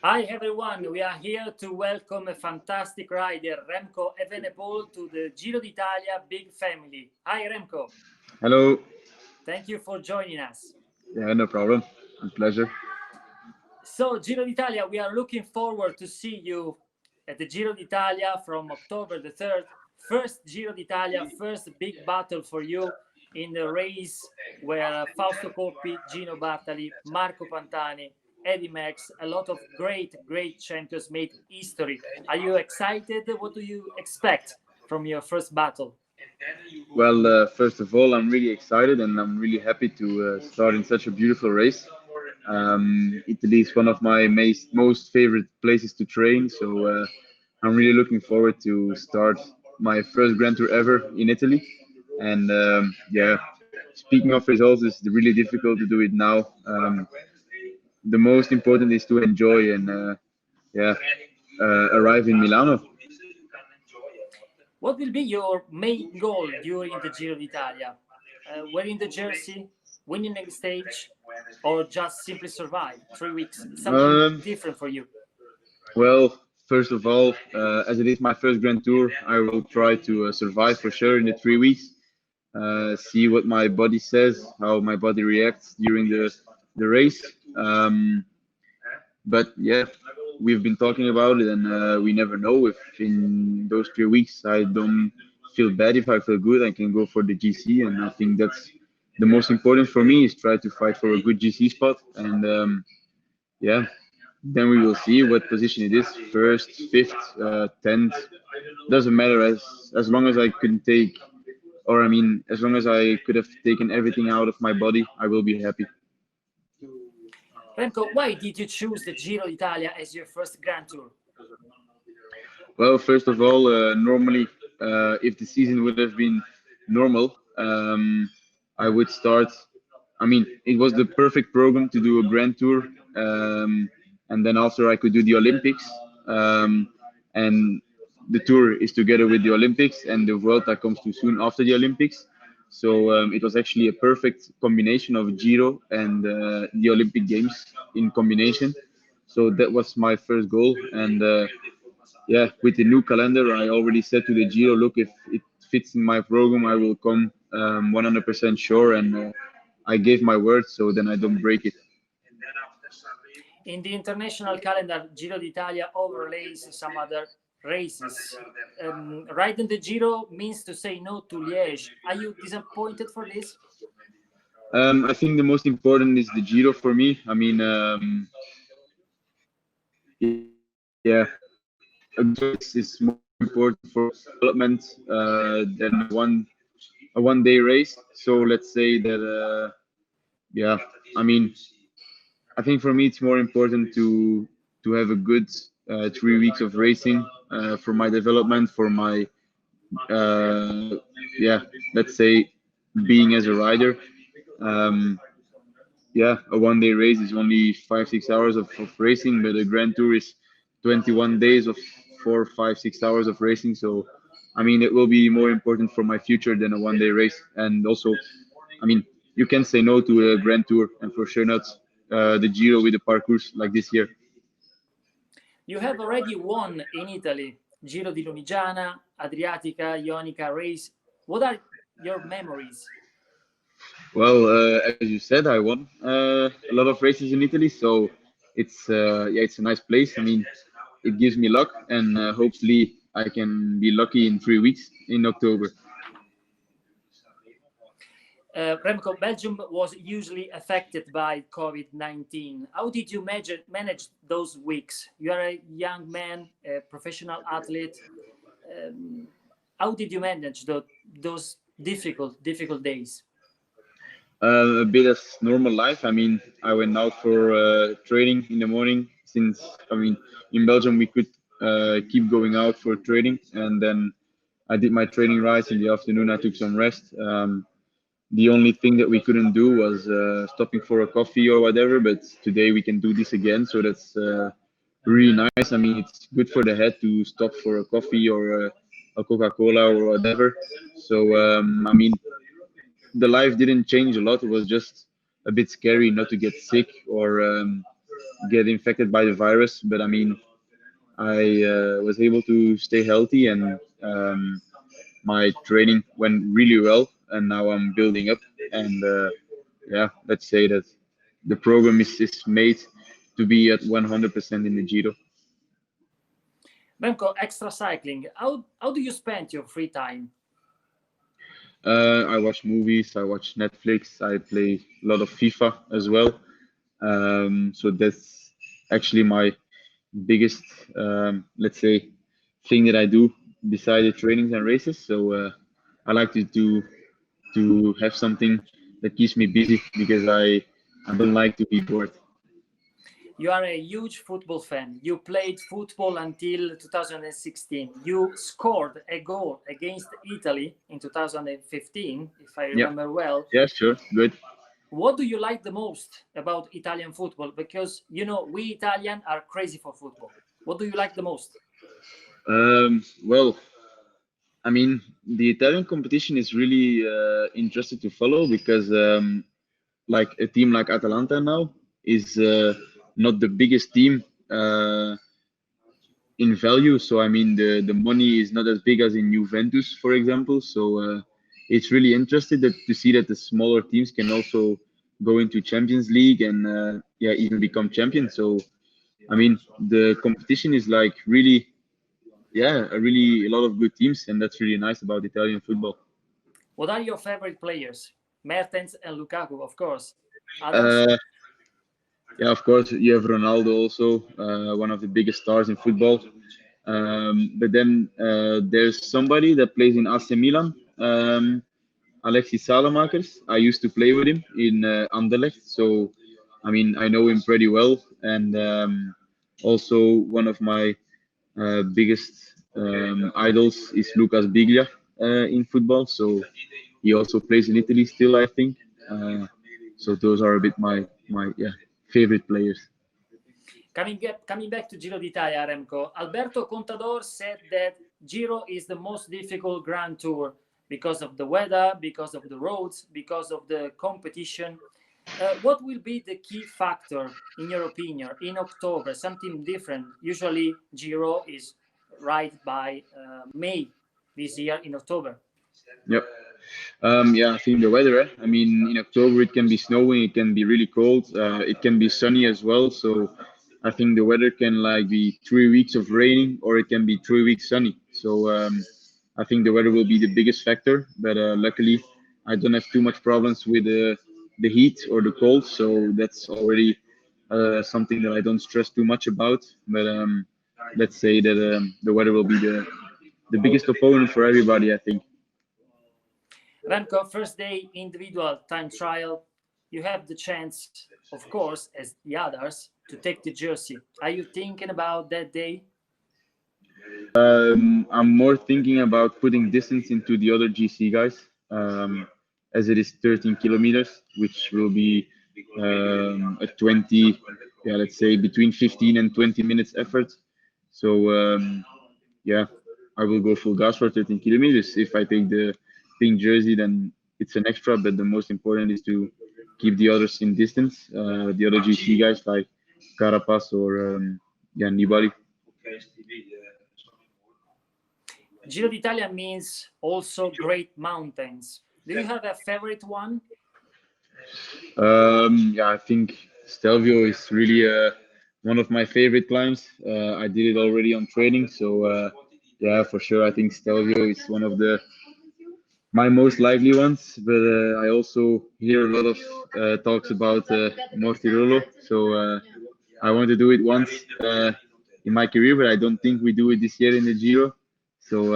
Hi everyone, we are here to welcome a fantastic rider, Remco Evenepoel, to the Giro d'Italia big family. Hi Remco, Hello. thank you for joining us. Yeah, no problem. A pleasure. So Giro d'Italia, we are looking forward to see you at the Giro d'Italia from October the 3rd. First Giro d'Italia, first big battle for you in the race where Fausto Coppi, Gino Bartali, Marco Pantani, Eddie Merckx, a lot of great champions made history. Are you excited? What do you expect from your first battle? Well, first of all, I'm really excited and I'm really happy to start in such a beautiful race. Italy is one of my most favorite places to train, so I'm really looking forward to start my first Grand Tour ever in Italy. And yeah, speaking of results, it's really difficult to do it now. The most important is to enjoy and yeah, arrive in Milano. What will be your main goal during the Giro d'Italia? Wearing the jersey, winning the stage, or just simply survive 3 weeks? Something Um, different for you. Well, first of all, as it is my first Grand Tour, I will try to survive for sure in the 3 weeks. See what my body says, how my body reacts during the race. But yeah, we've been talking about it, and we never know if in those 3 weeks I don't feel bad. If I feel good, I can go for the GC, and I think that's the most important for me is try to fight for a good GC spot. And yeah, then we will see what position it is, first, fifth, 10th. Doesn't matter as long as I can take, or I mean, as long as I could have taken everything out of my body, I will be happy. Remco, why did you choose the Giro d'Italia as your first Grand Tour? Well, first of all, normally, if the season would have been normal, I would start. I mean, it was the perfect program to do a Grand Tour, and then after I could do the Olympics, and the tour is together with the Olympics, and the Vuelta comes too soon after the Olympics. So it was actually a perfect combination of Giro and the Olympic Games in combination. So that was my first goal, and yeah, with the new calendar, I already said to the Giro, look, if it fits in my program, I will come 100% sure, and I gave my word, so then I don't break it. In the international calendar, Giro d'Italia overlays some other races. Riding the Giro means to say no to Liège. Are you disappointed for this? I think the most important is the Giro for me. I mean, yeah, a good race is more important for development than a one-day race. So let's say that, yeah, I mean, I think for me it's more important to have a good 3 weeks of racing for my development, for my uh, yeah, let's say being as a rider. Um, yeah, a one-day race is only 5 6 hours of racing, but a Grand Tour is 21 days of 4 5 6 hours of racing. So, I mean, it will be more important for my future than a one-day race. And also, I mean, you can say no to a Grand Tour, and for sure not the Giro with the parcours like this year. You have already won in Italy, Giro di Lunigiana, Adriatica, Ionica race. What are your memories? Well, as you said, I won a lot of races in Italy, so it's yeah, it's a nice place. I mean, it gives me luck, and hopefully I can be lucky in 3 weeks in October. Remco, Belgium was hugely affected by COVID-19. How did you manage those weeks? You are a young man, a professional athlete. Um, how did you manage those difficult days? A bit of normal life. I mean, I went out for training in the morning since I mean in Belgium we could keep going out for training, and then I did my training rides in the afternoon. I took some rest. The only thing that we couldn't do was stopping for a coffee or whatever, but today we can do this again, so that's really nice. I mean, it's good for the head to stop for a coffee or a Coca-Cola or whatever. So I mean, the life didn't change a lot. It was just a bit scary not to get sick or get infected by the virus. But I mean, I was able to stay healthy, and my training went really well, and now I'm building up. And yeah, let's say that the program is made to be at 100% in the Giro. Remco, extra cycling. How do you spend your free time? I watch movies, I watch Netflix, I play a lot of FIFA as well. So that's actually my biggest, let's say, thing that I do beside the trainings and races. So I like to have something that keeps me busy because I don't like to be bored. You are a huge football fan. You played football until 2016. You scored a goal against Italy in 2015, if I Yeah, remember well. yeah, sure, good. What do you like the most about Italian football? Because, we Italian are crazy for football. What do you like the most? Well, I mean, the Italian competition is really interesting to follow because like a team like Atalanta now is not the biggest team in value. So I mean, the money is not as big as in Juventus, for example. So it's really interesting to see that the smaller teams can also go into Champions League and yeah, even become champions. So I mean, the competition is like really, yeah, a lot of good teams, and that's really nice about Italian football. What are your favorite players? Mertens and Lukaku, of course. Others? Uh, yeah, of course, you have Ronaldo also, one of the biggest stars in football. But then there's somebody that plays in AC Milan, Alexis Salemakers. I used to play with him in Anderlecht, so I mean I know him pretty well. And also one of my biggest idols is Lucas Biglia in football. So he also plays in Italy still, I think. So those are a bit my yeah favorite players. Coming back to Giro d'Italia, Remco, Alberto Contador said that Giro is the most difficult Grand Tour because of the weather, because of the roads, because of the competition. What will be the key factor, in your opinion, in October? Something different. Usually, Giro is right by May this year in October. Yep. Yeah, I think the weather. I mean, in October it can be snowing, it can be really cold, it can be sunny as well. So I think the weather can like be 3 weeks of raining, or it can be 3 weeks sunny. So I think the weather will be the biggest factor. But luckily, I don't have too much problems with the heat or the cold. So that's already something that I don't stress too much about. But let's say that the weather will be the biggest opponent for everybody, I think. Remco, first day individual time trial. You have the chance, of course, as the others, to take the jersey. Are you thinking about that day? I'm more thinking about putting distance into the other GC guys, as it is 13 kilometers, which will be a 20, yeah, let's say between 15 and 20 minutes effort. So yeah, I will go full gas for 13 kilometers. If I take the pink jersey, then it's an extra. But the most important is to keep the others in distance. The other GC guys like Carapaz or yeah, Nibali. Giro d'Italia means also great mountains. Do you have a favorite one? Yeah, I think Stelvio is really one of my favorite climbs. I did it already on training, so yeah, for sure, I think Stelvio is one of the my most likely ones. But I also hear a lot of talks about Mortirolo, so I want to do it once in my career, but I don't think we do it this year in the Giro. So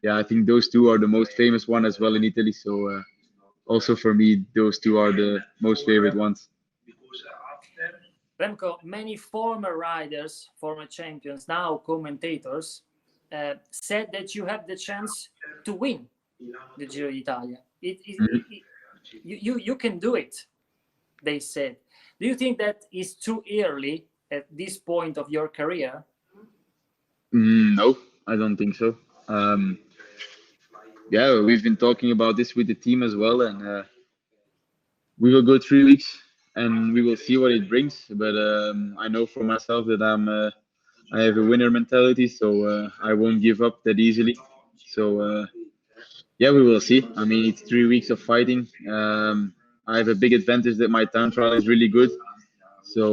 yeah, I think those two are the most famous one as well in Italy. So also for me, those two are the most favorite ones. Remco, many former riders, former champions, now commentators, said that you have the chance to win the Giro d'Italia. You can do it, they said. Do you think that is too early at this point of your career? No, I don't think so. Yeah, we've been talking about this with the team as well, and we will go 3 weeks, and we will see what it brings. But I know for myself that I have a winner mentality, so I won't give up that easily. So yeah, we will see. I mean, it's 3 weeks of fighting. I have a big advantage that my time trial is really good. So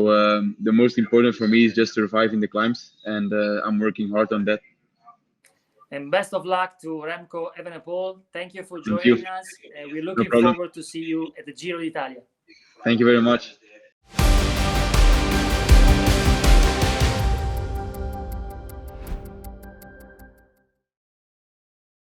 the most important for me is just surviving the climbs, and I'm working hard on that. And best of luck to Remco Evenepoel. Thank you for Thank you. joining us. We're No looking problem. forward to see you at the Giro d'Italia. Thank you very much.